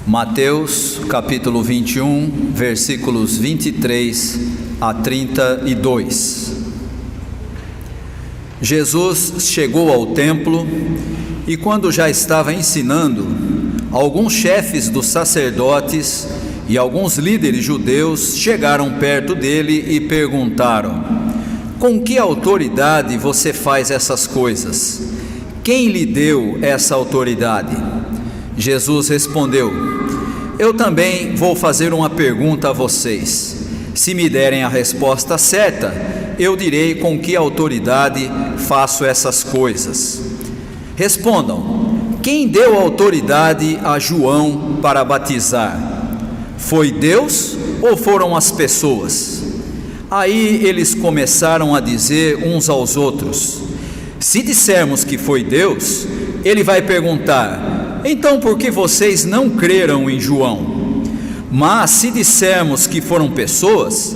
Mateus capítulo 21, versículos 23 a 32. Jesus chegou ao templo e, quando já estava ensinando, alguns chefes dos sacerdotes e alguns líderes judeus chegaram perto dele e perguntaram: com que autoridade você faz essas coisas? Quem lhe deu essa autoridade? Jesus respondeu: eu também vou fazer uma pergunta a vocês. Se me derem a resposta certa, eu direi com que autoridade faço essas coisas. Respondam: quem deu autoridade a João para batizar? Foi Deus ou foram as pessoas? Aí eles começaram a dizer uns aos outros: se dissermos que foi Deus, ele vai perguntar: então por que vocês não creram em João? Mas se dissermos que foram pessoas,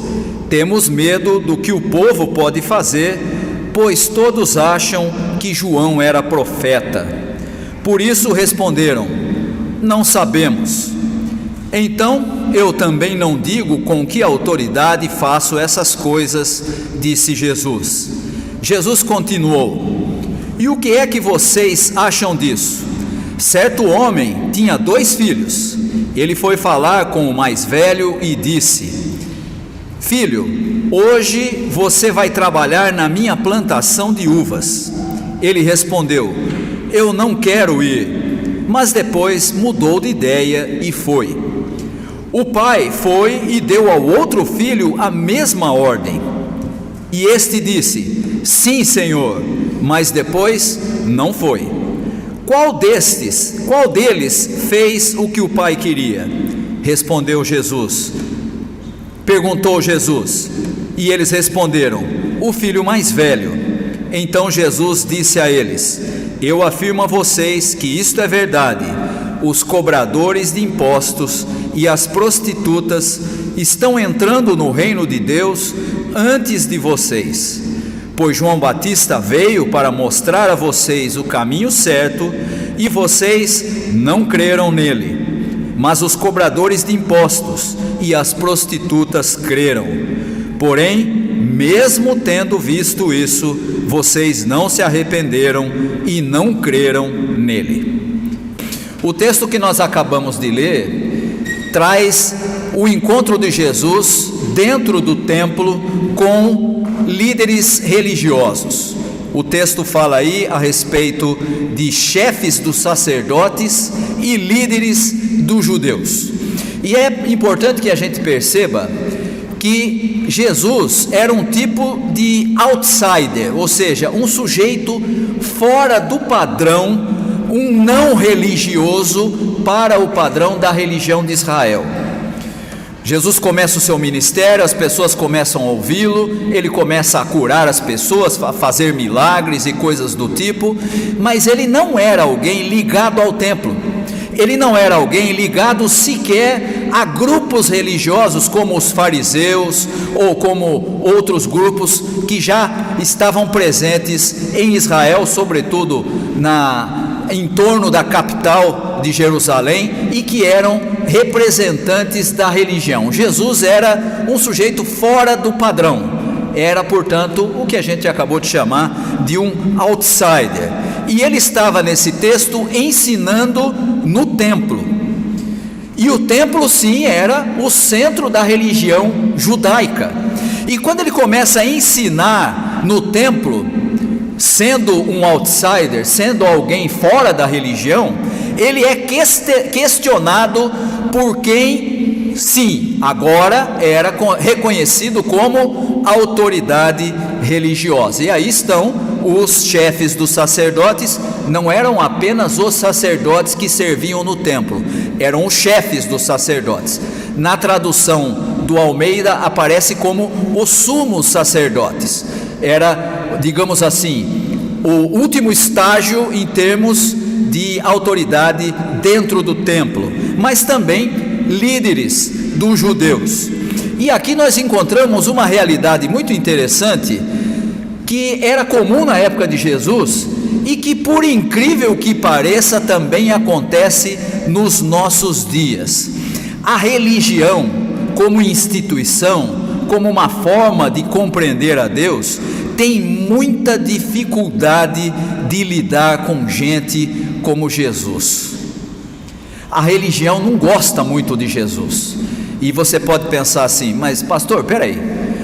temos medo do que o povo pode fazer, pois todos acham que João era profeta. Por isso responderam: não sabemos. Então eu também não digo com que autoridade faço essas coisas, disse Jesus. Jesus continuou: e o que é que vocês acham disso? Certo homem tinha 2 filhos. Ele foi falar com o mais velho e disse: filho, hoje você vai trabalhar na minha plantação de uvas. Ele respondeu: eu não quero ir. Mas depois mudou de ideia e foi. O pai foi e deu ao outro filho a mesma ordem. E este disse: sim, senhor, mas depois não foi. Qual deles fez o que o pai queria? Perguntou Jesus, e eles responderam: o filho mais velho. Então Jesus disse a eles: eu afirmo a vocês que isto é verdade. Os cobradores de impostos e as prostitutas estão entrando no reino de Deus antes de vocês. Pois João Batista veio para mostrar a vocês o caminho certo e vocês não creram nele. Mas os cobradores de impostos e as prostitutas creram. Porém, mesmo tendo visto isso, vocês não se arrependeram e não creram nele. O texto que nós acabamos de ler traz o encontro de Jesus dentro do templo com líderes religiosos. O texto fala aí a respeito de chefes dos sacerdotes e líderes dos judeus. E é importante que a gente perceba que Jesus era um tipo de outsider, ou seja, um sujeito fora do padrão, um não religioso para o padrão da religião de Israel. Jesus começa o seu ministério, as pessoas começam a ouvi-lo, ele começa a curar as pessoas, a fazer milagres e coisas do tipo, mas ele não era alguém ligado ao templo, ele não era alguém ligado sequer a grupos religiosos como os fariseus ou como outros grupos que já estavam presentes em Israel, sobretudo em torno da capital de Jerusalém, e que eram representantes da religião. Jesus era um sujeito fora do padrão, era, portanto, o que a gente acabou de chamar de um outsider. E ele estava nesse texto ensinando no templo. E o templo, sim, era o centro da religião judaica. E quando ele começa a ensinar no templo, sendo um outsider, sendo alguém fora da religião, ele é questionado por quem, sim, agora era reconhecido como autoridade religiosa. E aí estão os chefes dos sacerdotes. Não eram apenas os sacerdotes que serviam no templo, eram os chefes dos sacerdotes. Na tradução do Almeida aparece como os sumos sacerdotes. Era, digamos assim, o último estágio em termos de autoridade dentro do templo, mas também líderes dos judeus. E aqui nós encontramos uma realidade muito interessante que era comum na época de Jesus e que, por incrível que pareça, também acontece nos nossos dias. A religião, como instituição, como uma forma de compreender a Deus, tem muita dificuldade de lidar com gente como Jesus. A religião não gosta muito de Jesus. E você pode pensar assim: mas pastor, peraí,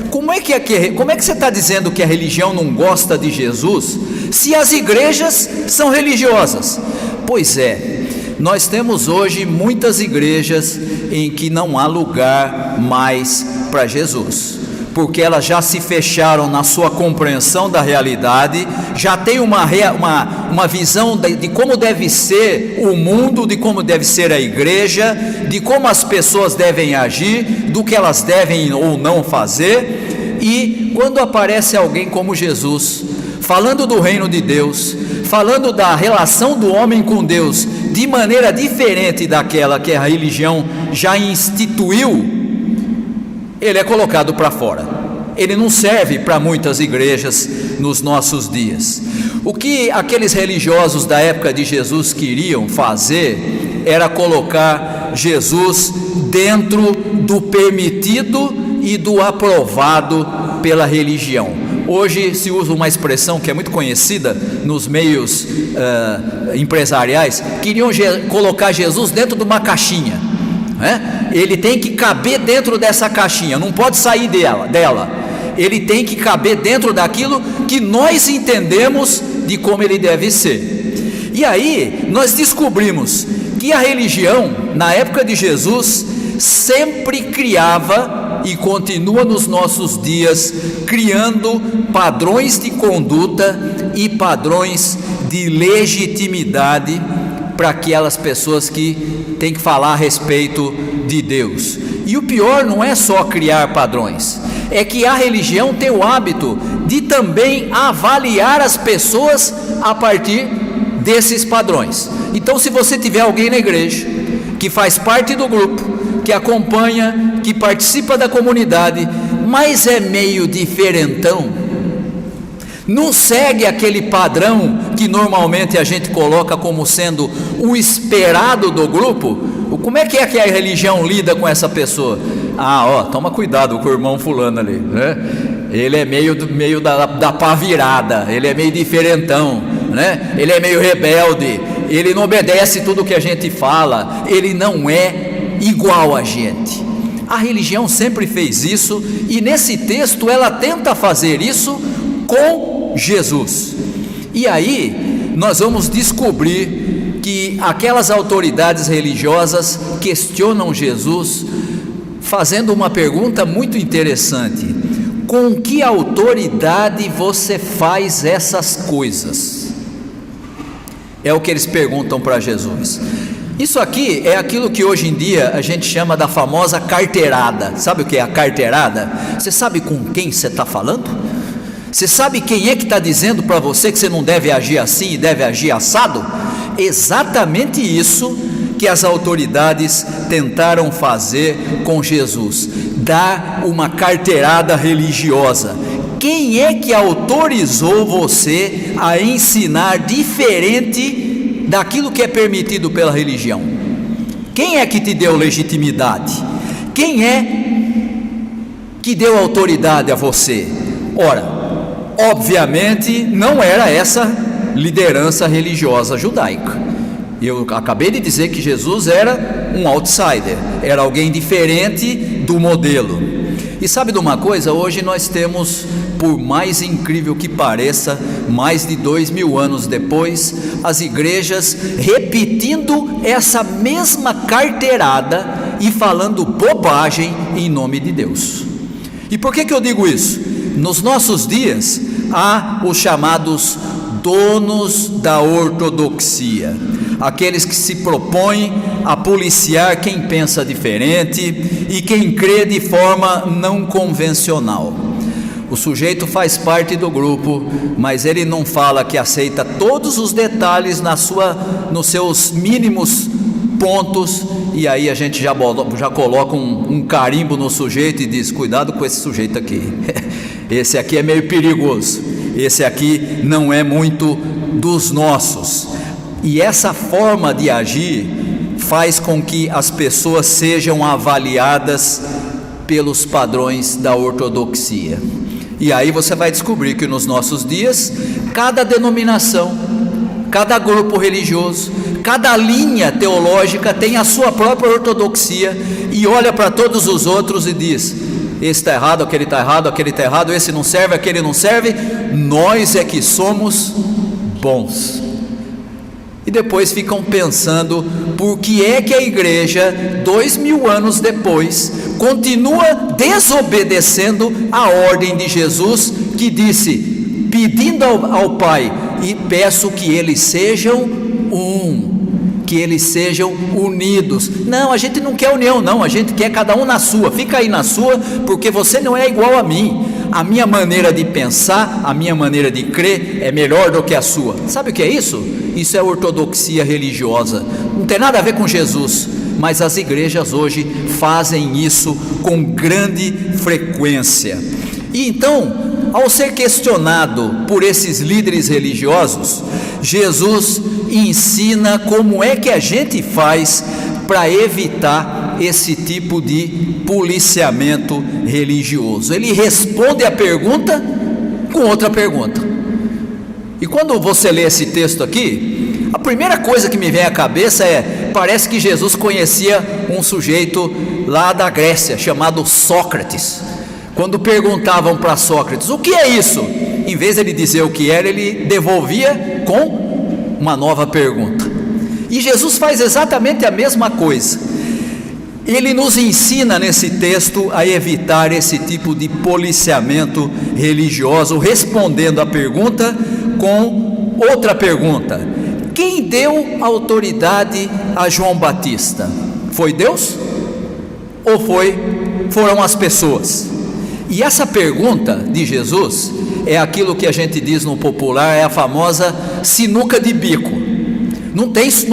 como é que você está dizendo que a religião não gosta de Jesus, se as igrejas são religiosas? Pois é, nós temos hoje muitas igrejas em que não há lugar mais para Jesus, porque elas já se fecharam na sua compreensão da realidade, já tem uma visão de como deve ser o mundo, de como deve ser a igreja, de como as pessoas devem agir, do que elas devem ou não fazer. E quando aparece alguém como Jesus, falando do reino de Deus, falando da relação do homem com Deus, de maneira diferente daquela que a religião já instituiu, ele é colocado para fora. Ele não serve para muitas igrejas nos nossos dias. O que aqueles religiosos da época de Jesus queriam fazer era colocar Jesus dentro do permitido e do aprovado pela religião. Hoje se usa uma expressão que é muito conhecida nos meios empresariais: queriam colocar Jesus dentro de uma caixinha, né? Ele tem que caber dentro dessa caixinha, não pode sair dela. Ele tem que caber dentro daquilo que nós entendemos de como ele deve ser. E aí nós descobrimos que a religião, na época de Jesus, sempre criava e continua nos nossos dias criando padrões de conduta e padrões de legitimidade para aquelas pessoas que têm que falar a respeito de Deus. E o pior não é só criar padrões, é que a religião tem o hábito de também avaliar as pessoas a partir desses padrões. Então, se você tiver alguém na igreja que faz parte do grupo, que acompanha, que participa da comunidade, mas é meio diferentão, não segue aquele padrão que normalmente a gente coloca como sendo o esperado do grupo, como é que a religião lida com essa pessoa? Toma cuidado com o irmão fulano ali, né? Ele é meio da pá virada, ele é meio diferentão, né? Ele é meio rebelde, ele não obedece tudo que a gente fala, ele não é igual a gente. A religião sempre fez isso, e nesse texto ela tenta fazer isso com Jesus. E aí nós vamos descobrir que aquelas autoridades religiosas questionam Jesus, fazendo uma pergunta muito interessante: com que autoridade você faz essas coisas? É o que eles perguntam para Jesus. Isso aqui é aquilo que hoje em dia a gente chama da famosa carteirada. Sabe o que é a carteirada? Você sabe com quem você está falando? Você sabe quem é que está dizendo para você que você não deve agir assim e deve agir assado? Exatamente isso que as autoridades tentaram fazer com Jesus, dar uma carteirada religiosa. Quem é que autorizou você a ensinar diferente daquilo que é permitido pela religião? Quem é que te deu legitimidade? Quem é que deu autoridade a você? Ora, obviamente não era essa liderança religiosa judaica. Eu acabei de dizer que Jesus era um outsider, era alguém diferente do modelo. E sabe de uma coisa? Hoje nós temos, por mais incrível que pareça, mais de 2000 anos depois, as igrejas repetindo essa mesma carteirada e falando bobagem em nome de Deus. E por que eu digo isso? Nos nossos dias há os chamados donos da ortodoxia, aqueles que se propõem a policiar quem pensa diferente e quem crê de forma não convencional. O sujeito faz parte do grupo, mas ele não fala que aceita todos os detalhes nos seus mínimos pontos, e aí a gente já coloca um carimbo no sujeito e diz: cuidado com esse sujeito aqui, esse aqui é meio perigoso. esse aqui não é muito dos nossos. E essa forma de agir faz com que as pessoas sejam avaliadas pelos padrões da ortodoxia. E aí você vai descobrir que nos nossos dias, cada denominação, cada grupo religioso, cada linha teológica tem a sua própria ortodoxia e olha para todos os outros e diz: esse está errado, aquele está errado, aquele está errado, esse não serve, aquele não serve, nós é que somos bons. E depois ficam pensando por que é que a igreja, 2000 anos depois, continua desobedecendo a ordem de Jesus, que disse: pedindo ao Pai, e peço que eles sejam que eles sejam unidos. Não, a gente não quer união não, a gente quer cada um na sua, fica aí na sua, porque você não é igual a mim, a minha maneira de pensar, a minha maneira de crer é melhor do que a sua. Sabe o que é isso? Isso é ortodoxia religiosa, não tem nada a ver com Jesus, mas as igrejas hoje fazem isso com grande frequência. E então, ao ser questionado por esses líderes religiosos, Jesus ensina como é que a gente faz para evitar esse tipo de policiamento religioso. Ele responde a pergunta com outra pergunta. E quando você lê esse texto aqui, a primeira coisa que me vem à cabeça parece que Jesus conhecia um sujeito lá da Grécia, chamado Sócrates. Quando perguntavam para Sócrates: o que é isso? Em vez de ele dizer o que era, ele devolvia com uma nova pergunta. E Jesus faz exatamente a mesma coisa. Ele nos ensina nesse texto a evitar esse tipo de policiamento religioso, respondendo a pergunta com outra pergunta: quem deu autoridade a João Batista? Foi Deus? Ou foram as pessoas? E essa pergunta de Jesus é aquilo que a gente diz no popular, é a famosa sinuca de bico. Não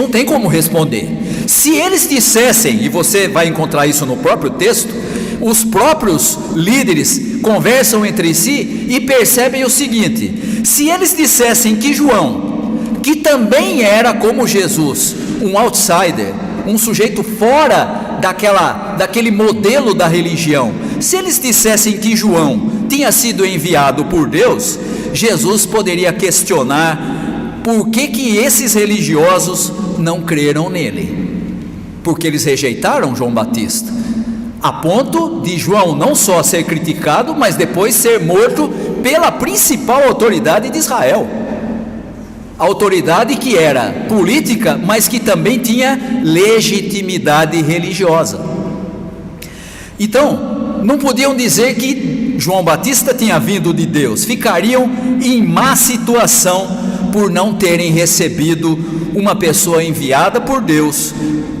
tem como responder. Se eles dissessem, e você vai encontrar isso no próprio texto, os próprios líderes conversam entre si e percebem o seguinte: se eles dissessem que João, que também era como Jesus, um outsider, um sujeito fora daquele modelo da religião, se eles dissessem que João tinha sido enviado por Deus, Jesus poderia questionar por que esses religiosos não creram nele, porque eles rejeitaram João Batista, a ponto de João não só ser criticado, mas depois ser morto pela principal autoridade de Israel, a autoridade que era política, mas que também tinha legitimidade religiosa. Então, não podiam dizer que João Batista tinha vindo de Deus, ficariam em má situação por não terem recebido uma pessoa enviada por Deus,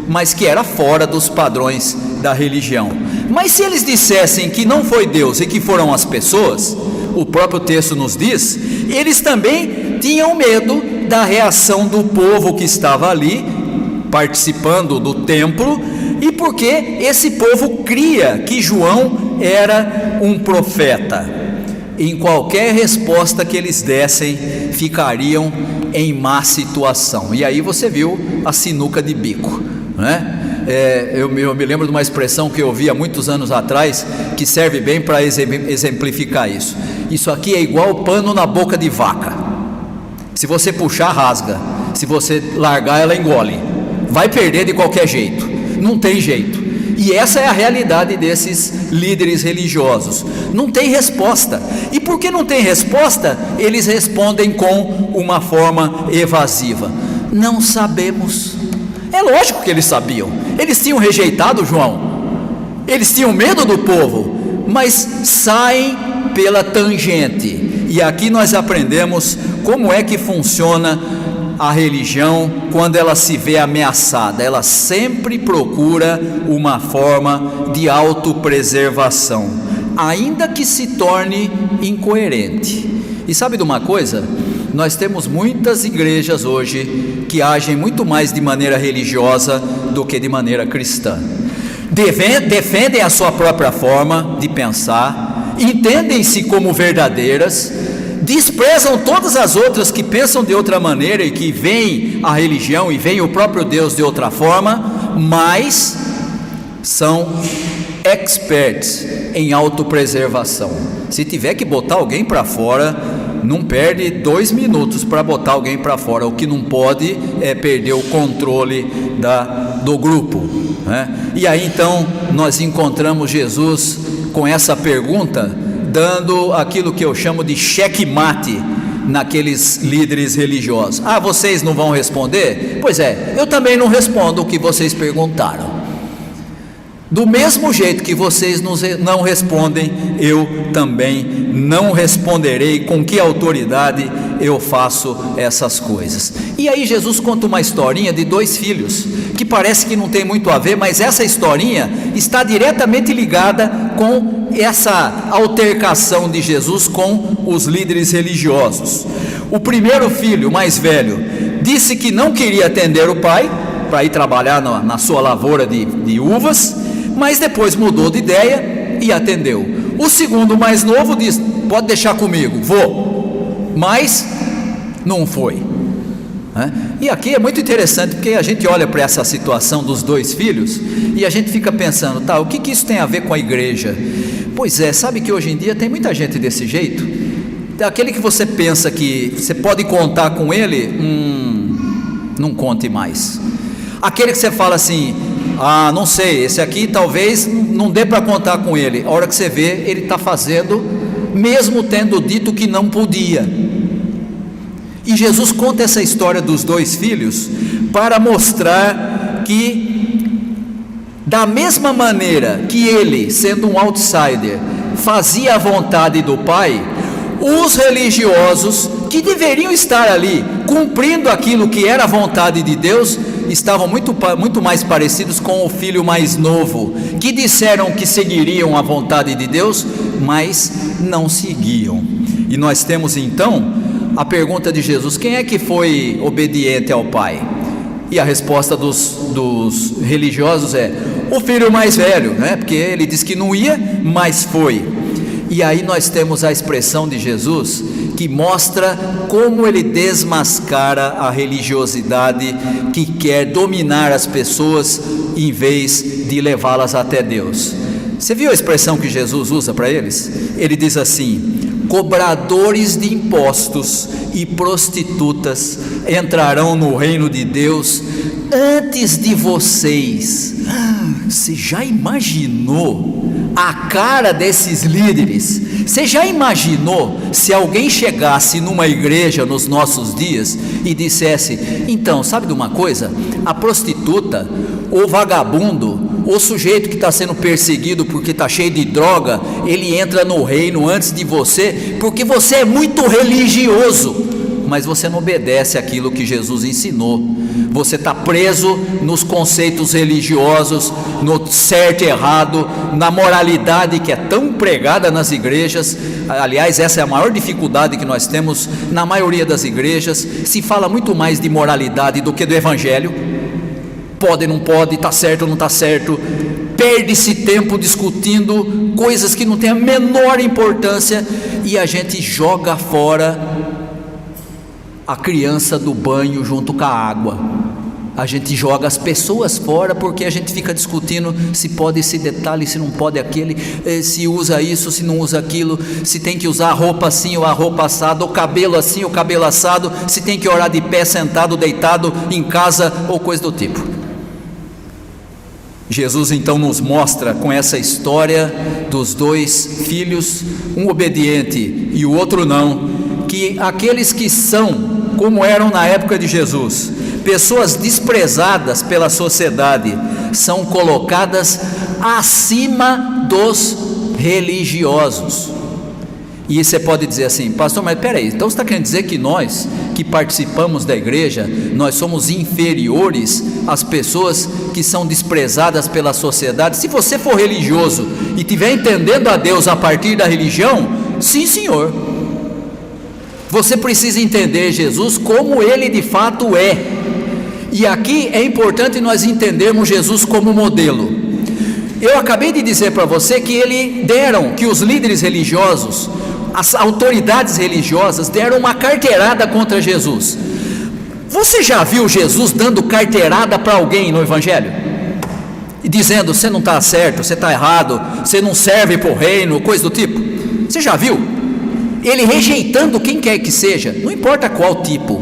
mas que era fora dos padrões da religião. Mas se eles dissessem que não foi Deus e que foram as pessoas, o próprio texto nos diz, eles também tinham medo da reação do povo que estava ali, participando do templo, e porque esse povo cria que João era um profeta. Em qualquer resposta que eles dessem, ficariam em má situação. E aí você viu a sinuca de bico, né? Eu me lembro de uma expressão que eu ouvi há muitos anos atrás, que serve bem para exemplificar isso. Isso aqui é igual pano na boca de vaca. Se você puxar, rasga. Se você largar, ela engole. Vai perder de qualquer jeito. Não tem jeito. E essa é a realidade desses líderes religiosos. Não tem resposta. E porque não tem resposta, eles respondem com uma forma evasiva: não sabemos. É lógico que eles sabiam. Eles tinham rejeitado João. Eles tinham medo do povo, mas saem pela tangente. E aqui nós aprendemos como é que funciona a religião quando ela se vê ameaçada. Ela sempre procura uma forma de autopreservação, ainda que se torne incoerente. E sabe de uma coisa? Nós temos muitas igrejas hoje que agem muito mais de maneira religiosa do que de maneira cristã. Defendem a sua própria forma de pensar, entendem-se como verdadeiras, desprezam todas as outras que pensam de outra maneira e que veem a religião e veem o próprio Deus de outra forma, mas são experts em autopreservação. Se tiver que botar alguém para fora, não perde 2 minutos para botar alguém para fora. O que não pode é perder o controle do grupo, né? E aí então nós encontramos Jesus com essa pergunta, dando aquilo que eu chamo de checkmate naqueles líderes religiosos. Ah, vocês não vão responder? Pois é, eu também não respondo o que vocês perguntaram. Do mesmo jeito que vocês não respondem, eu também não responderei. Com que autoridade eu faço essas coisas? E aí Jesus conta uma historinha de 2 filhos, que parece que não tem muito a ver, mas essa historinha está diretamente ligada com essa altercação de Jesus com os líderes religiosos. O primeiro filho, mais velho, disse que não queria atender o pai para ir trabalhar na sua lavoura de uvas, mas depois mudou de ideia e atendeu. O segundo, mais novo, disse: pode deixar comigo, vou, mas não foi. E aqui é muito interessante, porque a gente olha para essa situação dos 2 filhos e a gente fica pensando, tá, o que isso tem a ver com a igreja? Pois é, sabe que hoje em dia tem muita gente desse jeito, aquele que você pensa que você pode contar com ele, não conte mais. Aquele que você fala assim: ah, não sei, esse aqui talvez não dê para contar com ele. A hora que você vê, ele está fazendo, mesmo tendo dito que não podia. E Jesus conta essa história dos 2 filhos para mostrar que, da mesma maneira que ele, sendo um outsider, fazia a vontade do Pai, os religiosos que deveriam estar ali cumprindo aquilo que era a vontade de Deus, estavam muito mais parecidos com o filho mais novo, que disseram que seguiriam a vontade de Deus, mas não seguiam. E nós temos então a pergunta de Jesus: quem é que foi obediente ao Pai? E a resposta dos religiosos é: o filho mais velho, né? Porque ele disse que não ia, mas foi. E aí nós temos a expressão de Jesus que mostra como ele desmascara a religiosidade que quer dominar as pessoas em vez de levá-las até Deus. Você viu a expressão que Jesus usa para eles? Ele diz assim: cobradores de impostos e prostitutas entrarão no reino de Deus antes de vocês. Você já imaginou a cara desses líderes? Você já imaginou se alguém chegasse numa igreja nos nossos dias e dissesse: então, sabe de uma coisa? A prostituta, o vagabundo, o sujeito que está sendo perseguido porque está cheio de droga, ele entra no reino antes de você, porque você é muito religioso, mas você não obedece aquilo que Jesus ensinou. Você está preso nos conceitos religiosos, no certo e errado, na moralidade que é tão pregada nas igrejas. Aliás, essa é a maior dificuldade que nós temos na maioria das igrejas. Se fala muito mais de moralidade do que do evangelho. Pode, não pode, está certo ou não está certo. Perde-se tempo discutindo coisas que não têm a menor importância, e a gente joga fora a criança do banho junto com a água. A gente joga as pessoas fora porque a gente fica discutindo se pode esse detalhe, se não pode aquele, se usa isso, se não usa aquilo, se tem que usar a roupa assim ou a roupa assada, o cabelo assim ou o cabelo assado, se tem que orar de pé, sentado, deitado, em casa ou coisa do tipo. Jesus então nos mostra com essa história dos 2 filhos, um obediente e o outro não, que aqueles que são como eram na época de Jesus, pessoas desprezadas pela sociedade, são colocadas acima dos religiosos. E você pode dizer assim: pastor, mas peraí, então você está querendo dizer que nós que participamos da igreja, nós somos inferiores às pessoas que são desprezadas pela sociedade? Se você for religioso e estiver entendendo a Deus a partir da religião, sim senhor, você precisa entender Jesus como ele de fato é. E aqui é importante nós entendermos Jesus como modelo. Eu acabei de dizer para você que os líderes religiosos as autoridades religiosas deram uma carteirada contra Jesus. Você já viu Jesus dando carteirada para alguém no Evangelho? E dizendo: você não está certo, você está errado, você não serve para o reino, coisa do tipo. Você já viu? Ele rejeitando quem quer que seja, não importa qual tipo,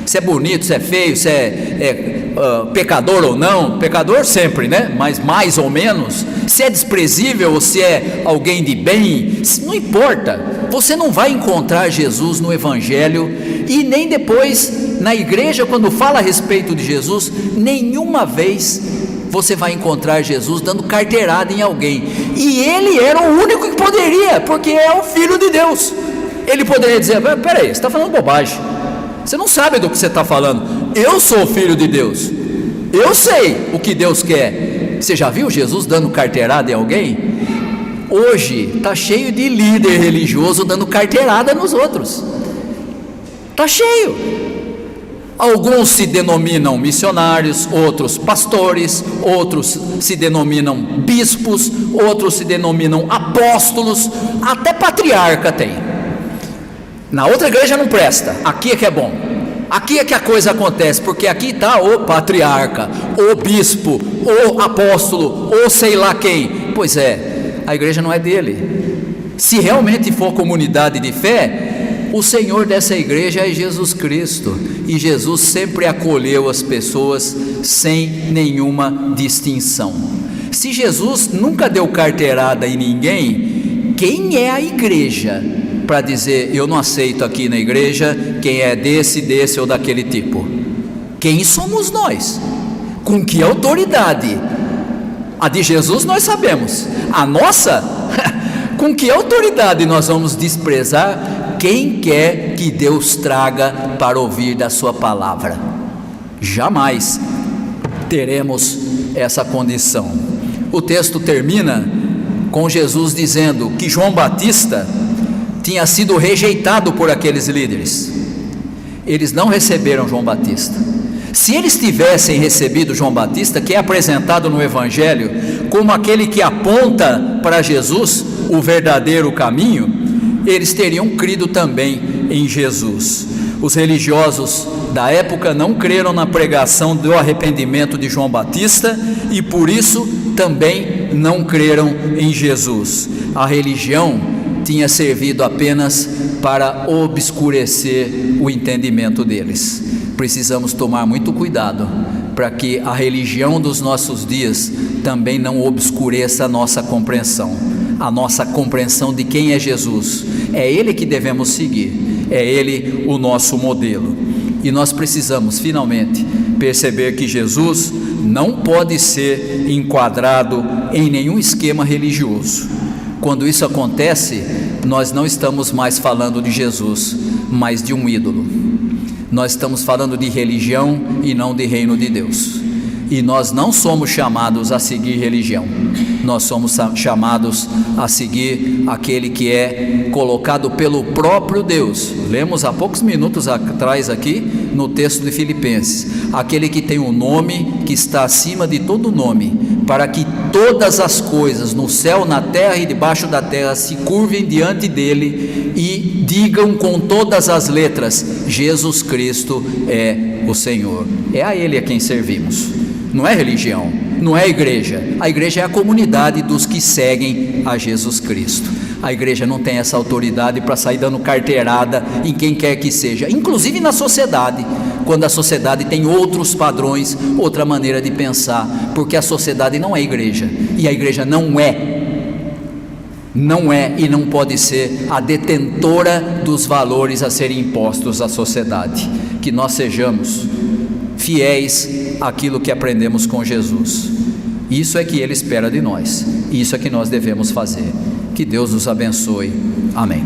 se é bonito, se é feio, se é pecador ou não, pecador sempre, né? Mas mais ou menos, se é desprezível ou se é alguém de bem, não importa. Você não vai encontrar Jesus no Evangelho e nem depois na igreja, quando fala a respeito de Jesus, nenhuma vez você vai encontrar Jesus dando carteirada em alguém. E ele era o único que poderia, porque é o Filho de Deus. Ele poderia dizer: peraí, você está falando bobagem, você não sabe do que você está falando. Eu sou o Filho de Deus, eu sei o que Deus quer. Você já viu Jesus dando carteirada em alguém? Hoje está cheio de líder religioso dando carteirada nos outros, está cheio. Alguns se denominam missionários, outros pastores, outros se denominam bispos, outros se denominam apóstolos, até patriarca tem. Na outra igreja não presta, aqui é que é bom, aqui é que a coisa acontece, porque aqui está o patriarca, o bispo, o apóstolo, ou sei lá quem. Pois é, a igreja não é dele. Se realmente for comunidade de fé, o Senhor dessa igreja é Jesus Cristo, e Jesus sempre acolheu as pessoas sem nenhuma distinção. Se Jesus nunca deu carteirada em ninguém, quem é a igreja para dizer: eu não aceito aqui na igreja quem é desse ou daquele tipo? Quem somos nós? Com que autoridade? A de Jesus nós sabemos, a nossa, com que autoridade nós vamos desprezar quem quer que Deus traga para ouvir da sua palavra? Jamais teremos essa condição. O texto termina com Jesus dizendo que João Batista tinha sido rejeitado por aqueles líderes. Eles não receberam João Batista. Se eles tivessem recebido João Batista, que é apresentado no Evangelho como aquele que aponta para Jesus, o verdadeiro caminho, eles teriam crido também em Jesus. Os religiosos da época não creram na pregação do arrependimento de João Batista e por isso também não creram em Jesus. A religião tinha servido apenas para obscurecer o entendimento deles. Precisamos tomar muito cuidado para que a religião dos nossos dias também não obscureça a nossa compreensão de quem é Jesus. É Ele que devemos seguir, é Ele o nosso modelo. E nós precisamos finalmente perceber que Jesus não pode ser enquadrado em nenhum esquema religioso. Quando isso acontece, nós não estamos mais falando de Jesus, mas de um ídolo. Nós estamos falando de religião e não de reino de Deus. E nós não somos chamados a seguir religião, nós somos chamados a seguir aquele que é colocado pelo próprio Deus. Lemos há poucos minutos atrás aqui no texto de Filipenses, aquele que tem um nome que está acima de todo nome, para que todas as coisas no céu, na terra e debaixo da terra se curvem diante dele e digam com todas as letras: Jesus Cristo é o Senhor. É a Ele a quem servimos. Não é religião, não é igreja. A igreja é a comunidade dos que seguem a Jesus Cristo. A igreja não tem essa autoridade para sair dando carteirada em quem quer que seja, inclusive na sociedade, quando a sociedade tem outros padrões, outra maneira de pensar, porque a sociedade não é igreja, e a igreja não é e não pode ser a detentora dos valores a serem impostos à sociedade. Que nós sejamos fiéis àquilo que aprendemos com Jesus. Isso é que Ele espera de nós, isso é que nós devemos fazer. Que Deus nos abençoe. Amém.